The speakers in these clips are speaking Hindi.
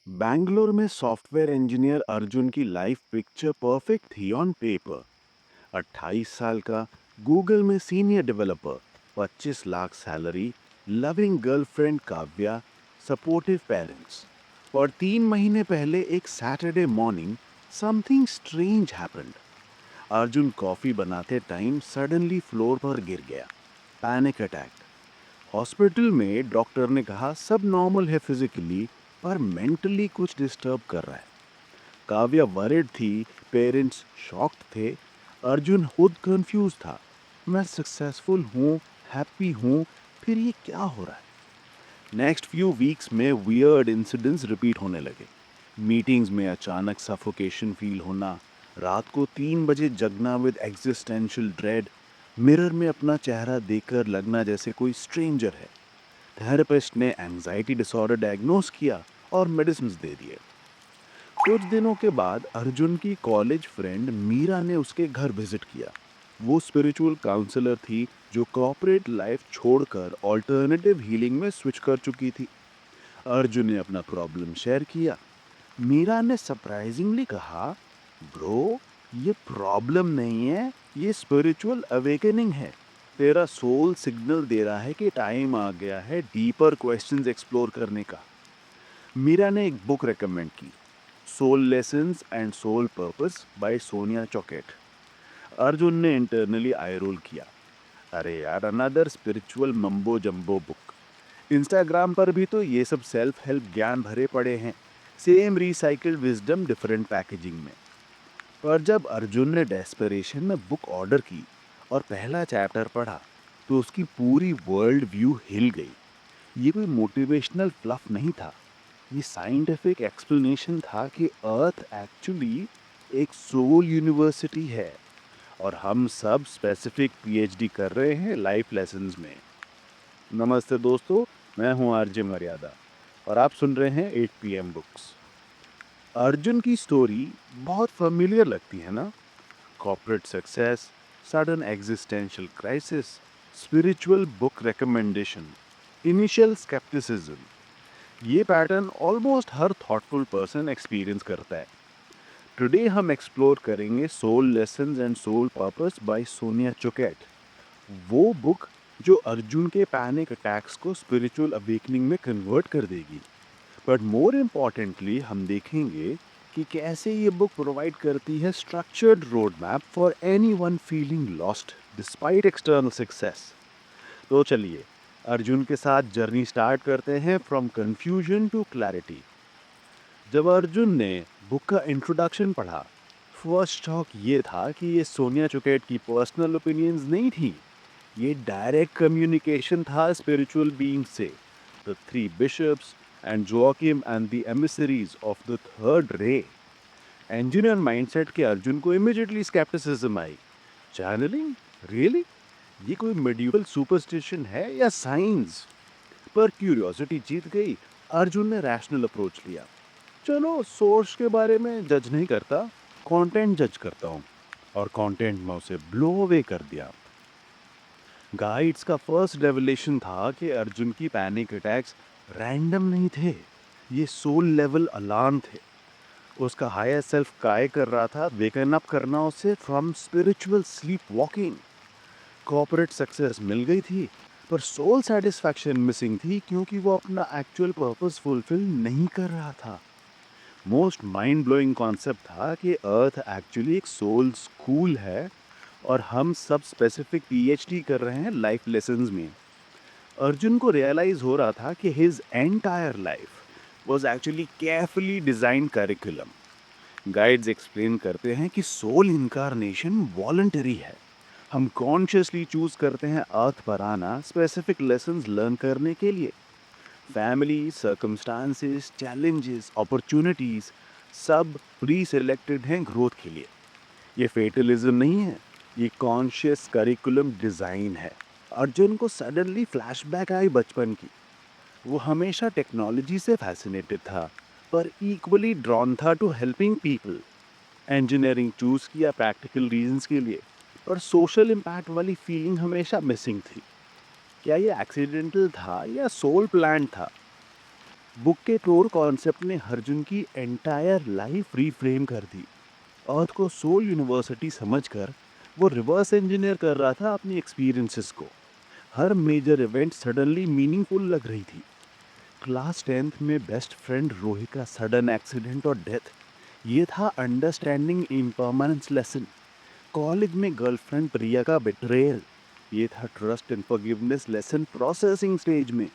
बैंगलोर में सॉफ्टवेयर इंजीनियर अर्जुन की लाइफ पिक्चर परफेक्ट थी ऑन पेपर। 28 साल का, गूगल में senior developer, 25 lakh salary, loving girlfriend Kavya, supportive parents. और 3 महीने पहले एक Saturday morning something strange happened. Arjun coffee बनाते टाइम सडनली फ्लोर पर गिर गया। Panic attack. हॉस्पिटल में डॉक्टर ने कहा सब नॉर्मल है फिजिकली, पर मेंटली कुछ डिस्टर्ब कर रहा है। काव्या वरिड थी, पेरेंट्स शॉक्ड थे, अर्जुन खुद कंफ्यूज था। मैं सक्सेसफुल हूँ, हैप्पी हूँ, फिर ये क्या हो रहा है? नेक्स्ट फ्यू वीक्स में वियर्ड इंसिडेंट्स रिपीट होने लगे। मीटिंग्स में अचानक सफोकेशन फील होना, रात को 3 बजे जगना विद एग्जिस्टेंशियल ड्रेड, मिरर में अपना चेहरा देखकर लगना जैसे कोई स्ट्रेंजर है। थेरेपिस्ट ने एंजाइटी डिसऑर्डर डायग्नोस किया और मेडिसिन दे दिए। कुछ दिनों के बाद अर्जुन की कॉलेज फ्रेंड मीरा ने उसके घर विजिट किया। वो स्पिरिचुअल काउंसलर थी जो कॉर्पोरेट लाइफ छोड़कर ऑल्टरनेटिव हीलिंग में स्विच कर चुकी थी। अर्जुन ने अपना प्रॉब्लम शेयर किया। मीरा ने सरप्राइजिंगली कहा, ब्रो, ये प्रॉब्लम नहीं है, ये स्पिरिचुअल अवेकनिंग है। तेरा सोल सिग्नल दे रहा है कि टाइम आ गया है डीपर क्वेश्चंस एक्सप्लोर करने का। मीरा ने एक बुक रेकमेंड की, soul lessons and soul purpose by Sonia Choquette. Arjun ने इंटरनली आई रोल किया। अरे यार, another spiritual mumbo jumbo book. Instagram पर भी तो ये सब सेल्फ हेल्प ज्ञान भरे पड़े हैं। Same recycled wisdom different packaging में। पर जब अर्जुन ने डेस्परेशन में बुक ऑर्डर की और पहला चैप्टर पढ़ा, तो उसकी पूरी वर्ल्ड व्यू हिल गई। ये कोई मोटिवेशनल फ्लफ नहीं था, ये साइंटिफिक एक्सप्लेनेशन था कि अर्थ एक्चुअली एक सोल यूनिवर्सिटी है और हम सब स्पेसिफिक पीएचडी कर रहे हैं लाइफ लेसन्स में। नमस्ते दोस्तों, मैं हूं आरजे मर्यादा और आप सुन रहे हैं 8 PM बुक्स। अर्जुन की स्टोरी बहुत familiar लगती है ना? Corporate success, sudden existential crisis, spiritual book recommendation, initial scepticism. ये पैटर्न ऑलमोस्ट हर थॉटफुल पर्सन एक्सपीरियंस करता है। टुडे हम एक्सप्लोर करेंगे soul lessons and soul purpose by Sonia Choquette, वो बुक जो अर्जुन के पैनिक अटैक्स को स्पिरिचुअल अवेकनिंग में कन्वर्ट कर देगी। बट मोर इम्पॉर्टेंटली हम देखेंगे कि कैसे ये बुक प्रोवाइड करती है structured road map for any one feeling lost despite external success. तो चलिए अर्जुन के साथ जर्नी स्टार्ट करते हैं फ्रॉम कंफ्यूजन टू क्लैरिटी। जब अर्जुन ने बुक का इंट्रोडक्शन पढ़ा, फर्स्ट शॉक ये था कि ये सोनिया चुकेट की पर्सनल ओपिनियंस नहीं थी। ये डायरेक्ट कम्युनिकेशन था स्पिरिचुअल बीइंग से। The three bishops and Joachim and the emissaries of the third ray. Engineer mindset के अर्जुन को इमिडिएटली स्केप्टिसिज्म आई। चैनलिंग? रियली? ये कोई मेडिवल सुपरस्टिशन है या साइंस? पर क्यूरियोसिटी जीत गई। अर्जुन ने रैशनल अप्रोच लिया। चलो, सोर्स के बारे में जज नहीं करता, कंटेंट जज करता हूँ। और कंटेंट में उसे ब्लो अवे कर दिया। गाइड्स का फर्स्ट रेवलेशन था कि अर्जुन की पैनिक अटैक्स रैंडम नहीं थे, ये सोल लेवल अलार्म थे। उसका हायर सेल्फ काय कर रहा था वेकन अप करना उसे from spiritual sleepwalking. Corporate success मिल गई थी, पर सोल सेटिस्फैक्शन मिसिंग थी क्योंकि वो अपना एक्चुअल पर्पस फुलफिल नहीं कर रहा था। मोस्ट माइंड ब्लोइंग कॉन्सेप्ट था कि अर्थ एक्चुअली एक सोल स्कूल है और हम सब स्पेसिफिक पीएचडी कर रहे हैं लाइफ लेसन्स में। अर्जुन को रियलाइज हो रहा था कि his entire life was actually carefully designed curriculum. Guides explain करते हैं कि सोल इनकारनेशन वॉलंटरी है। हम कॉन्शियसली चूज करते हैं अर्थ पर आना स्पेसिफिक लेसन्स लर्न करने के लिए। फैमिली, सर्कमस्टांसेस, चैलेंजेस, अपॉर्चुनिटीज सब प्री सेलेक्टेड हैं ग्रोथ के लिए। ये फेटलिज्म नहीं है, ये कॉन्शियस करिकुलम डिज़ाइन है। अर्जुन को सडनली फ्लैशबैक आई बचपन की। वो हमेशा टेक्नोलॉजी से फैसिनेटेड था, पर इक्वली ड्रॉन था to helping people. Engineering choose किया प्रैक्टिकल रीजंस के लिए, पर सोशल इम्पैक्ट वाली फीलिंग हमेशा मिसिंग थी। क्या ये एक्सीडेंटल था या सोल प्लान था? बुक के कोर कॉन्सेप्ट ने अर्जुन की एंटायर लाइफ रीफ्रेम कर दी। अर्थ को सोल यूनिवर्सिटी समझकर वो रिवर्स इंजीनियर कर रहा था अपनी एक्सपीरियंसेस को। हर मेजर इवेंट सडनली मीनिंगफुल लग रही थी। क्लास 10th में बेस्ट फ्रेंड रोहित का सडन एक्सीडेंट और डेथ, ये था अंडरस्टैंडिंग इम्परमानेंस लेसन। कॉलेज में गर्लफ्रेंड प्रिया का बिट्रेयल, ये था trust and forgiveness lesson processing stage में।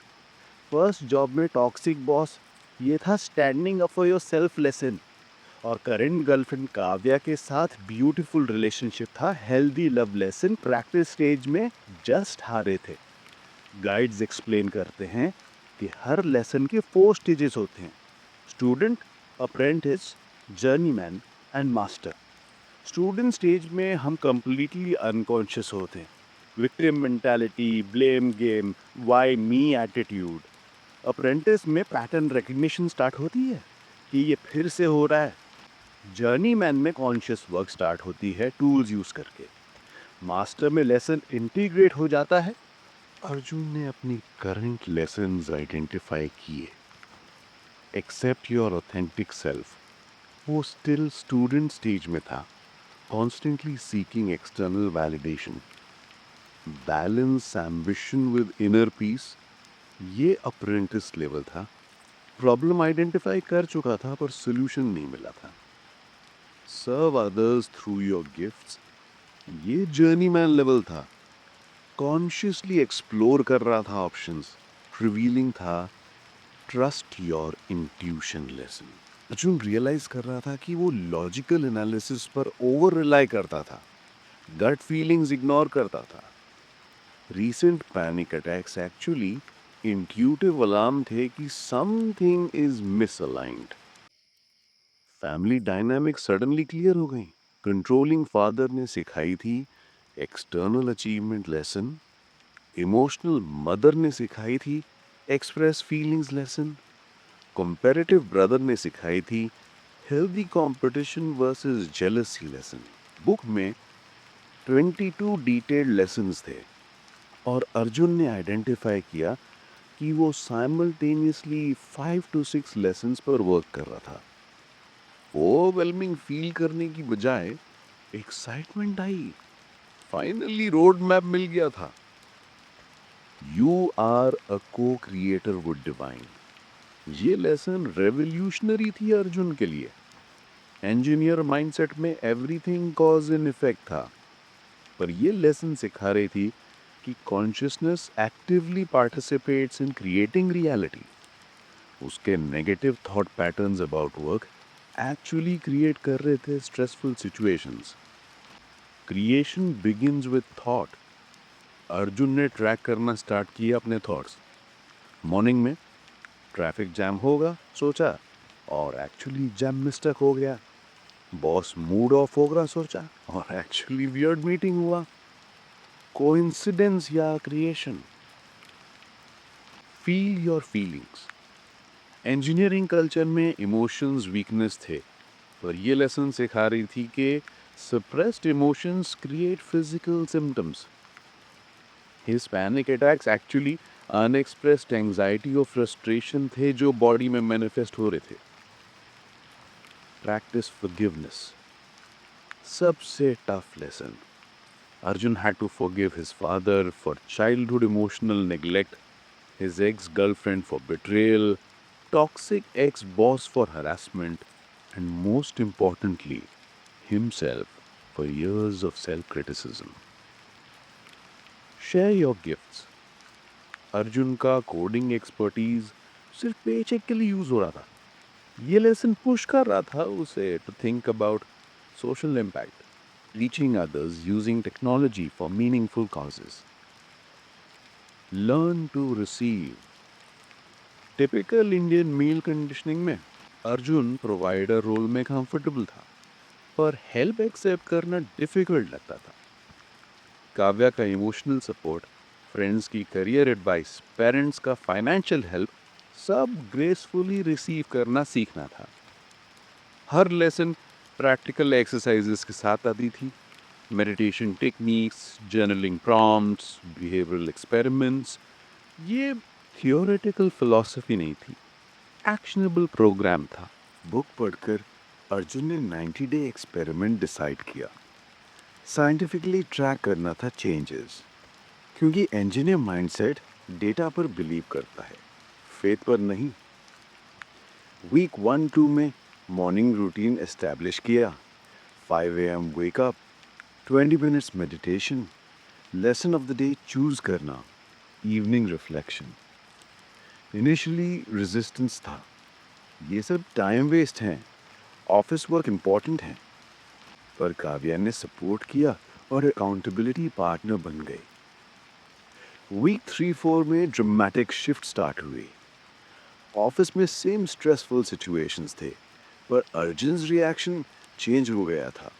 फर्स्ट जॉब में टॉक्सिक बॉस, ये था standing up for your self lesson. और करेंट गर्लफ्रेंड काव्या के साथ ब्यूटीफुल रिलेशनशिप था healthy love lesson practice stage में, जस्ट हारे थे। गाइड्स एक्सप्लेन करते हैं कि हर लेसन के 4 स्टेजेस होते हैं: student, apprentice, journeyman and master. Student stage में हम कंप्लीटली अनकॉन्शियस होते हैं। Victim mentality, blame game, why me attitude. Apprentice में पैटर्न रिकग्निशन स्टार्ट होती है कि ये फिर से हो रहा है। जर्नीमैन में कॉन्शियस वर्क स्टार्ट होती है टूल्स यूज करके। मास्टर में लेसन इंटीग्रेट हो जाता है। अर्जुन ने अपनी करंट लेसन्स आइडेंटिफाई किए। Accept your authentic self. वो स्टिल स्टूडेंट स्टेज में था, constantly seeking external validation. Balance ambition with inner peace, ये अप्रेंटिस लेवल था। प्रॉब्लम आइडेंटिफाई कर चुका था पर सोल्यूशन नहीं मिला था। Serve others through your gifts, ये जर्नीमैन लेवल था। कॉन्शियसली एक्सप्लोर कर रहा था ऑप्शंस। रिवीलिंग था trust your intuition lesson. Arjun realise कर रहा था कि वो लॉजिकल एनालिसिस पर ओवर रिलाई करता था, गट फीलिंग्स इग्नोर करता था। Recent panic attacks actually intuitive alarm थे कि something is misaligned. Family dynamic suddenly clear हो गई। कंट्रोलिंग फादर ने सिखाई थी external achievement lesson. Emotional mother ने सिखाई थी express feelings lesson. Comparative brother ने सिखाई थी healthy competition versus jealousy lesson. Book में 22 डिटेल्ड लेसन्स थे और अर्जुन ने आइडेंटिफाई किया कि वो साइमल्टेनियसली 5 to 6 लेसन्स पर वर्क कर रहा था। ओवरवेलमिंग फील करने की बजाय एक्साइटमेंट आई। फाइनली रोड मैप मिल गया था। You are a co creator with divine, ये लेसन रेवोल्यूशनरी थी अर्जुन के लिए। इंजीनियर माइंडसेट में एवरीथिंग कॉज एंड इफेक्ट था, पर ये लेसन सिखा रही थी कि consciousness actively participates in creating reality. उसके negative thought patterns about work actually create कर रहे थे stressful situations. Creation begins with thought. Arjun ने ट्रैक करना स्टार्ट किया अपने थॉट्स। मॉर्निंग में ट्रैफिक जैम होगा सोचा, और एक्चुअली जैम मिस्टेक हो गया। बॉस मूड ऑफ होगा सोचा, और एक्चुअली वियर्ड मीटिंग हुआ। कोइंसिडेंस या creation? Feel your feelings. Engineering culture में इमोशंस वीकनेस थे, पर ये लेसन सिखा रही थी कि suppressed emotions create physical symptoms. His panic attacks actually unexpressed anxiety और फ्रस्ट्रेशन थे जो बॉडी में मैनिफेस्ट हो रहे थे। प्रैक्टिस फॉरगिवनेस, सबसे tough lesson. Arjun had to forgive his father for childhood emotional neglect, his ex-girlfriend for betrayal, toxic ex-boss for harassment, and most importantly, himself for years of self-criticism. Share your gifts. Arjun का कोडिंग एक्सपर्टीज सिर्फ पेचेक के लिए यूज हो रहा था। ये लेसन पुश कर रहा था उसे to think about social impact, reaching others using technology for meaningful causes. Learn to receive. Typical Indian meal conditioning में अर्जुन प्रोवाइडर रोल में कंफर्टेबल था, पर हेल्प एक्सेप्ट करना डिफिकल्ट लगता था। काव्या का इमोशनल सपोर्ट, फ्रेंड्स की करियर एडवाइस, पेरेंट्स का फाइनेंशियल हेल्प, सब ग्रेसफुली रिसीव करना सीखना था। हर लेसन प्रैक्टिकल एक्सरसाइजेस के साथ आती थी। Meditation techniques, journaling prompts, behavioural experiments. ये थियोरेटिकल फिलॉसफी नहीं थी, एक्शनेबल प्रोग्राम था। बुक पढ़कर अर्जुन ने 90 डे एक्सपेरिमेंट डिसाइड किया। साइंटिफिकली ट्रैक करना था चेंजेस, क्योंकि इंजीनियर माइंडसेट डेटा पर बिलीव करता है, फेथ पर नहीं। वीक 1-2 में मॉर्निंग रूटीन एस्टैब्लिश किया। 5 AM wake up, 20 minutes meditation, lesson of the day choose करना, इवनिंग रिफ्लेक्शन। इनिशियली रेजिस्टेंस था, ये सब टाइम वेस्ट हैं, ऑफिस वर्क इम्पोर्टेंट है। पर काव्या ने सपोर्ट किया और अकाउंटेबिलिटी पार्टनर बन गई। वीक 3-4 में ड्रामेटिक शिफ्ट स्टार्ट हुई। ऑफिस में सेम स्ट्रेसफुल सिचुएशंस थे, पर अर्जुन रिएक्शन चेंज हो गया था।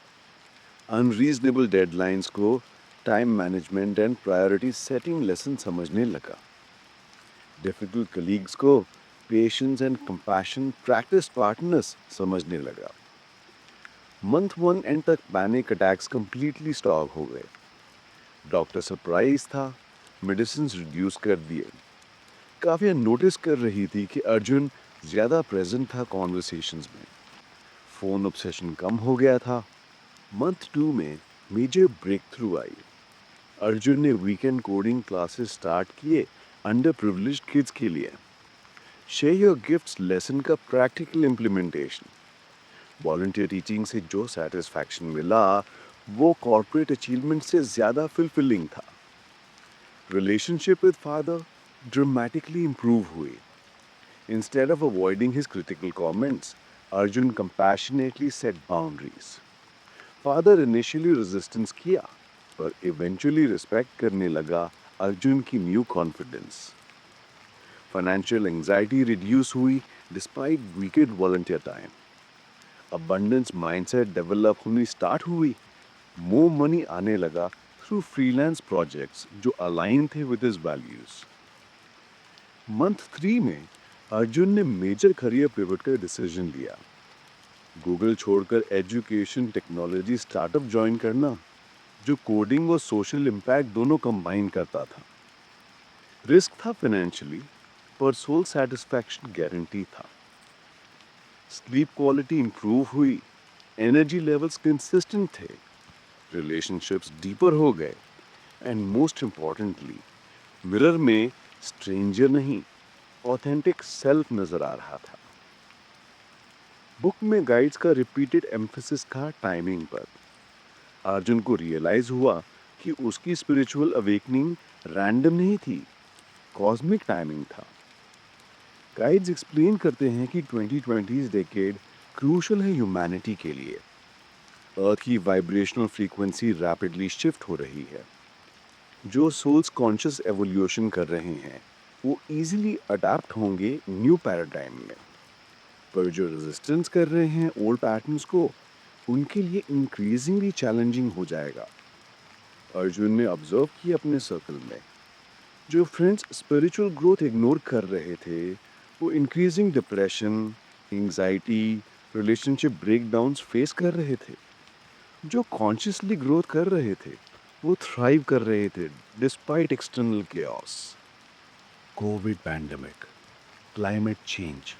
अनरीजनेबल डेडलाइंस को time management and priority setting lesson समझने लगा। डिफिकल्ट कलीग्स को patience and compassion practice partners समझने लगा। मंथ 1 एंड तक पैनिक अटैक्स कंप्लीटली स्टॉप हो गए। डॉक्टर सरप्राइज था, मेडिसिन रिड्यूस कर दिए। काफी नोटिस कर रही थी कि अर्जुन ज्यादा प्रेजेंट था कॉन्वर्सेशंस में। फोन ऑब्सेशन कम हो गया था। मंथ 2 में मेजर ब्रेक थ्रू आई। अर्जुन ने वीकेंड कोडिंग क्लासेस स्टार्ट किए अंडर प्रिविलेज्ड किड्स के लिए। शेयर योर गिफ्ट्स लेसन का प्रैक्टिकल इम्प्लीमेंटेशन। वॉलंटियर टीचिंग से जो सेटिस्फैक्शन मिला वो कॉर्पोरेट अचीवमेंट से ज्यादा फुलफिलिंग था। Relationship with father dramatically improve हुई। Instead of avoiding his critical comments, Arjun compassionately set boundaries. Father initially resistance किया, पर इवेंचुअली रिस्पेक्ट करने लगा। अर्जुन की new confidence. Financial anxiety reduce हुई despite weekend volunteer time. Abundance mindset develop होनी स्टार्ट हुई। मोर मनी आने लगा थ्रू फ्रीलांस प्रोजेक्ट्स जो अलाइन थे विद हिज वैल्यूज। मंथ 3 में अर्जुन ने मेजर करियर पिवट का डिसीजन लिया। गूगल छोड़कर एजुकेशन टेक्नोलॉजी स्टार्टअप ज्वाइन करना, जो कोडिंग और सोशल इम्पैक्ट दोनों कंबाइन करता था। रिस्क था फाइनेंशियली, पर सोल सेटिस्फैक्शन गारंटी था। स्लीप क्वालिटी इंप्रूव हुई, एनर्जी लेवल्स कंसिस्टेंट थे, रिलेशनशिप्स डीपर हो गए, एंड मोस्ट इम्पॉर्टेंटली मिरर में स्ट्रेंजर नहीं, ऑथेंटिक सेल्फ नजर आ रहा था। बुक में गाइड्स का रिपीटेड एम्फेसिस था टाइमिंग पर। अर्जुन को रियलाइज हुआ कि उसकी स्पिरिचुअल अवेकनिंग रैंडम नहीं थी, कॉस्मिक टाइमिंग था। गाइड्स एक्सप्लेन करते हैं कि 2020 डेकेड क्रूशल है ह्यूमैनिटी के लिए। अर्थ की वाइब्रेशनल फ्रीक्वेंसी रैपिडली शिफ्ट हो रही है। जो सोल्स कॉन्शियस एवोल्यूशन कर रहे हैं वो इजीली अडेप्ट होंगे न्यू पैराडाइम में, पर जो रेजिस्टेंस कर रहे हैं ओल्ड पैटर्न्स को, उनके लिए इंक्रीजिंगली चैलेंजिंग हो जाएगा। अर्जुन ने ऑब्जर्व किया अपने सर्कल में, जो फ्रेंड्स स्पिरिचुअल ग्रोथ इग्नोर कर रहे थे वो increasing depression, anxiety, relationship breakdowns face कर रहे थे। जो कॉन्शियसली ग्रोथ कर रहे थे वो थ्राइव कर रहे थे despite external chaos. Covid pandemic, climate change,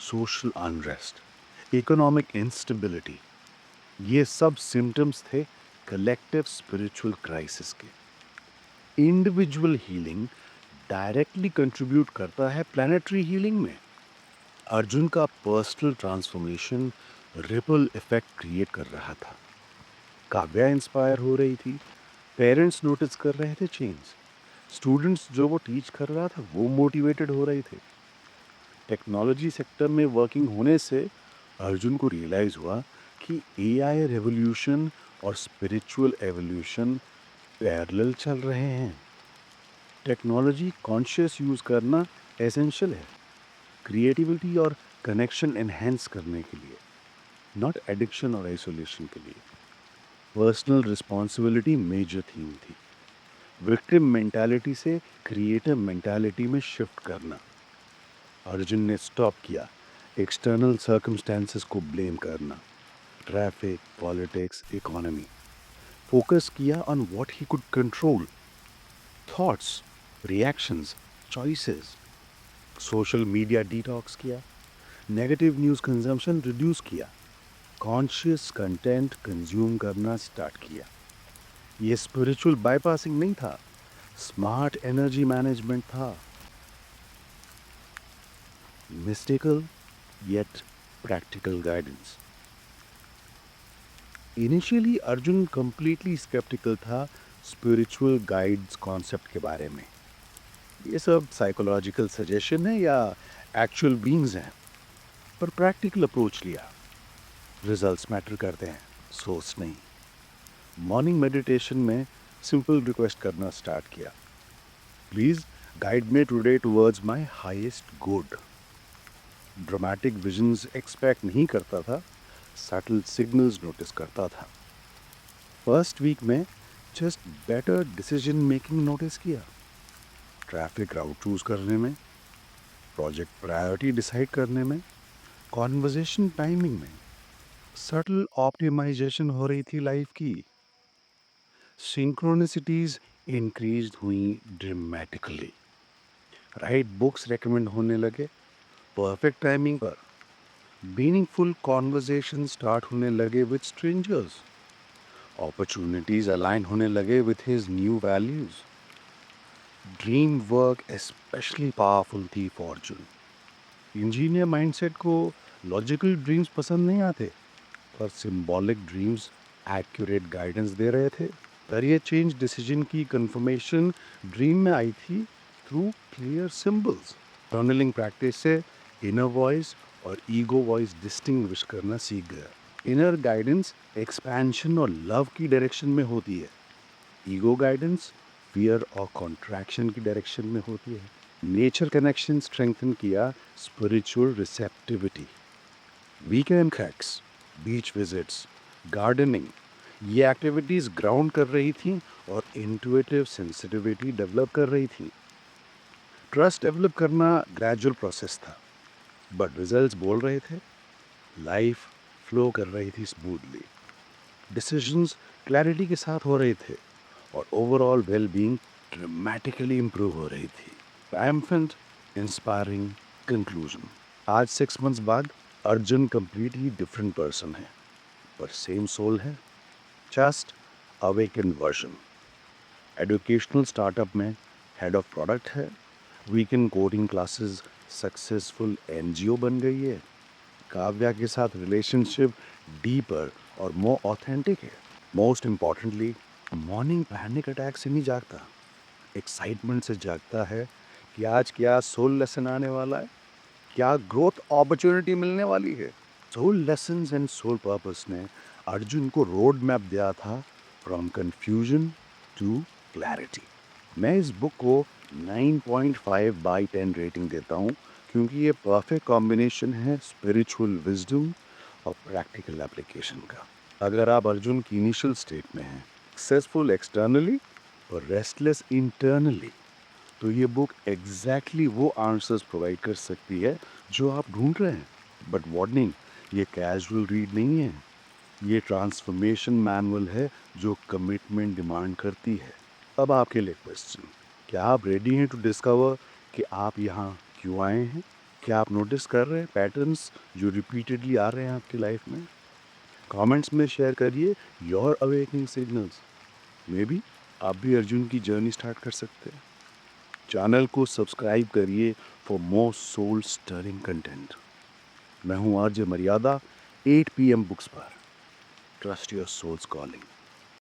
social unrest, economic instability, ये सब सिम्टम्स थे कलेक्टिव स्पिरिचुअल क्राइसिस के। इंडिविजुअल हीलिंग डायरेक्टली कंट्रीब्यूट करता है प्लैनेटरी हीलिंग में। अर्जुन का personal transformation ripple effect create कर रहा था। काव्या इंस्पायर हो रही थी, पेरेंट्स नोटिस कर रहे थे चेंज, स्टूडेंट्स जो वो टीच कर रहा था वो मोटिवेटेड हो रहे थे। टेक्नोलॉजी सेक्टर में वर्किंग होने से अर्जुन को रियलाइज हुआ कि एआई रेवोल्यूशन और स्पिरिचुअल एवोल्यूशन पैरेलल चल रहे हैं। टेक्नोलॉजी कॉन्शियस यूज करना एसेंशियल है, क्रिएटिविटी और कनेक्शन एनहेंस करने के लिए, नॉट एडिक्शन और आइसोलेशन के लिए। पर्सनल रिस्पॉन्सिबिलिटी मेजर थीम थी। विक्टिम मेंटालिटी से क्रिएटिव मेंटालिटी में शिफ्ट करना। अर्जुन ने स्टॉप किया एक्सटर्नल सर्कमस्टेंसेस को ब्लेम करना, ट्रैफिक, पॉलिटिक्स, इकोनॉमी। फोकस किया on what he could control, thoughts, reactions, choices. Social media detox किया, नेगेटिव न्यूज़ कंजम्पशन रिड्यूस किया, कॉन्शियस कंटेंट कंज्यूम करना स्टार्ट किया। ये स्पिरिचुअल बाईपासिंग नहीं था, स्मार्ट एनर्जी मैनेजमेंट था। Mystical yet practical guidance. Initially Arjun completely sceptical था स्पिरिचुअल गाइड्स कॉन्सेप्ट के बारे में। ये सब साइकोलॉजिकल सजेशन है या एक्चुअल बीइंग्स हैं? पर प्रैक्टिकल अप्रोच लिया, रिजल्ट्स मैटर करते हैं, सोर्स नहीं। मॉर्निंग मेडिटेशन में सिंपल रिक्वेस्ट करना स्टार्ट किया, please guide me today towards my highest good. Dramatic visions expect नहीं करता था, सटल सिग्नल्स नोटिस करता था। फर्स्ट वीक में just better decision making notice किया, ट्रैफिक राउट चूज करने में, प्रोजेक्ट प्रायोरिटी डिसाइड करने में, कॉन्वर्जेशन टाइमिंग में सटल ऑप्टिमाइजेशन हो रही थी लाइफ की। सिंक्रोनिसिटीज इंक्रीज हुई ड्रामेटिकली, राइट बुक्स रेकमेंड होने लगे परफेक्ट टाइमिंग पर, मीनिंगफुल कॉन्वर्जेशन स्टार्ट होने लगे विद स्ट्रेंजर्स, अपॉर्चुनिटीज अलाइन होने लगे with his new values. Dream work especially powerful थी फॉर्चून। इंजीनियर माइंडसेट को लॉजिकल ड्रीम्स पसंद नहीं आते, पर सिंबॉलिक ड्रीम्स एक्यूरेट गाइडेंस दे रहे थे। करियर चेंज डिसीजन की कंफर्मेशन ड्रीम में आई थी through clear symbols. Journaling practice से इनर वॉइस और ईगो वॉइस डिस्टिंग्विश करना सीख गया। इनर गाइडेंस एक्सपेंशन और लव की डायरेक्शन में होती है, ईगो गाइडेंस फियर और कॉन्ट्रैक्शन की डायरेक्शन में होती है। नेचर कनेक्शन स्ट्रेंथन किया स्पिरिचुअल रिसेप्टिविटी। वीकेंड हैक्स, बीच विजिट्स, गार्डनिंग, ये एक्टिविटीज ग्राउंड कर रही थी और इंट्यूटिव सेंसिटिविटी डेवलप कर रही थी। ट्रस्ट डेवलप करना ग्रेजुअल प्रोसेस था, बट रिजल्ट्स बोल रहे थे, लाइफ फ्लो कर रही थी स्मूथली, डिसीजंस क्लैरिटी के साथ हो रहे थे और ओवरऑल वेलबींग ड्रामेटिकली इंप्रूव हो रही थी। Triumphant, inspiring conclusion. आज 6 मंथ्स बाद अर्जुन कंप्लीटली डिफरेंट पर्सन है, पर सेम सोल है, just awaken version. Educational startup में हेड ऑफ प्रोडक्ट है, weekend coding classes successful NGO बन गई है। काव्या के साथ रिलेशनशिप डीपर और मोर ऑथेंटिक है। Most importantly morning panic attack से नहीं जागता, एक्साइटमेंट से जागता है कि आज क्या सोल लेसन आने वाला है, क्या ग्रोथ अपॉर्चुनिटी मिलने वाली है। Soul lessons and soul purpose ने अर्जुन को रोड मैप दिया था फ्रॉम कंफ्यूजन टू क्लैरिटी। मैं इस बुक को 9.5/10 रेटिंग देता हूँ, क्योंकि ये परफेक्ट कॉम्बिनेशन है स्पिरिचुअल विजडम और प्रैक्टिकल एप्लीकेशन का। अगर आप अर्जुन की इनिशियल स्टेट में हैं, सक्सेसफुल एक्सटर्नली और रेस्टलेस इंटरनली, तो ये बुक एग्जैक्टली वो आंसर्स प्रोवाइड कर सकती है जो आप ढूंढ रहे हैं। बट वार्निंग, ये कैजुअल रीड नहीं है, ये ट्रांसफॉर्मेशन मैनुअल है जो कमिटमेंट डिमांड करती है। अब आपके लिए क्वेश्चन, क्या आप रेडी हैं टू डिस्कवर कि आप यहाँ क्यों आए हैं? क्या आप नोटिस कर रहे हैं पैटर्न्स जो रिपीटेडली आ रहे हैं आपकी लाइफ में? कमेंट्स में शेयर करिए your awakening signals. May be आप भी अर्जुन की जर्नी स्टार्ट कर सकते हैं। चैनल को सब्सक्राइब करिए for more soul stirring content. मैं हूँ आरजे मर्यादा, 8 PM बुक्स पर। Trust your soul's calling.